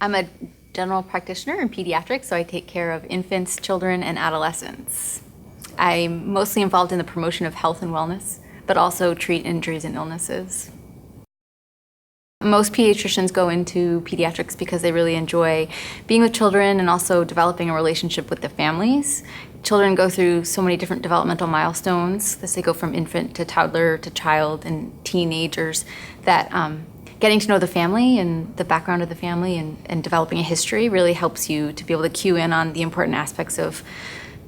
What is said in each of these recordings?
I'm a general practitioner in pediatrics, so I take care of infants, children, and adolescents. I'm mostly involved in the promotion of health and wellness, but also treat injuries and illnesses. Most pediatricians go into pediatrics because they really enjoy being with children and also developing a relationship with the families. Children go through so many different developmental milestones as they go from infant to toddler to child and teenagers that getting to know the family and the background of the family and developing a history really helps you to be able to cue in on the important aspects of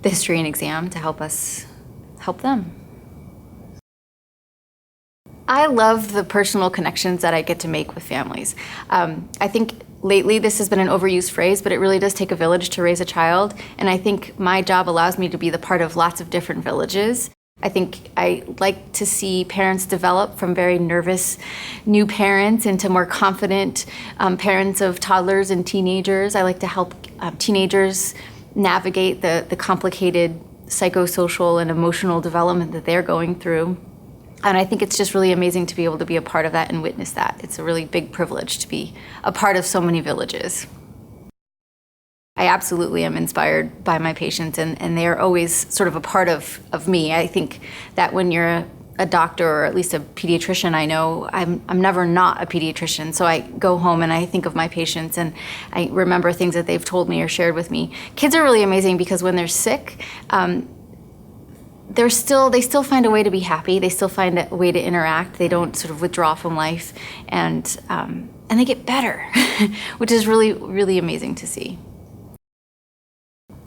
the history and exam to help us help them. I love the personal connections that I get to make with families. I think lately this has been an overused phrase, but it really does take a village to raise a child, and I think my job allows me to be the part of lots of different villages. I think I like to see parents develop from very nervous new parents into more confident parents of toddlers and teenagers. I like to help teenagers navigate the complicated psychosocial and emotional development that they're going through. And I think it's just really amazing to be able to be a part of that and witness that. It's a really big privilege to be a part of so many villages. I absolutely am inspired by my patients, and they are always sort of a part of me. I think that when you're a doctor, or at least a pediatrician, I know I'm never not a pediatrician. So I go home and I think of my patients and I remember things that they've told me or shared with me. Kids are really amazing because when they're sick, they still find a way to be happy. They still find a way to interact. They don't sort of withdraw from life, and they get better, which is really, really amazing to see.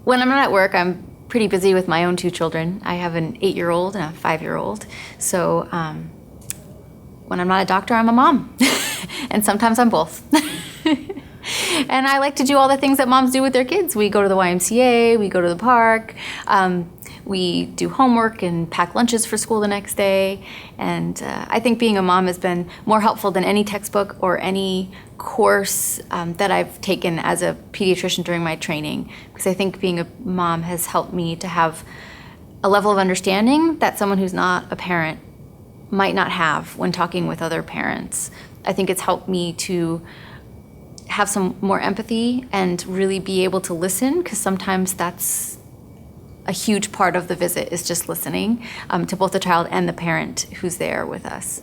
When I'm not at work, I'm pretty busy with my own two children. I have an 8-year-old and a 5-year-old. So when I'm not a doctor, I'm a mom, and sometimes I'm both. And I like to do all the things that moms do with their kids. We go to the YMCA, we go to the park, we do homework and pack lunches for school the next day. And I think being a mom has been more helpful than any textbook or any course that I've taken as a pediatrician during my training, because I think being a mom has helped me to have a level of understanding that someone who's not a parent might not have when talking with other parents. I think it's helped me to have some more empathy and really be able to listen, because sometimes that's a huge part of the visit, is just listening to both the child and the parent who's there with us.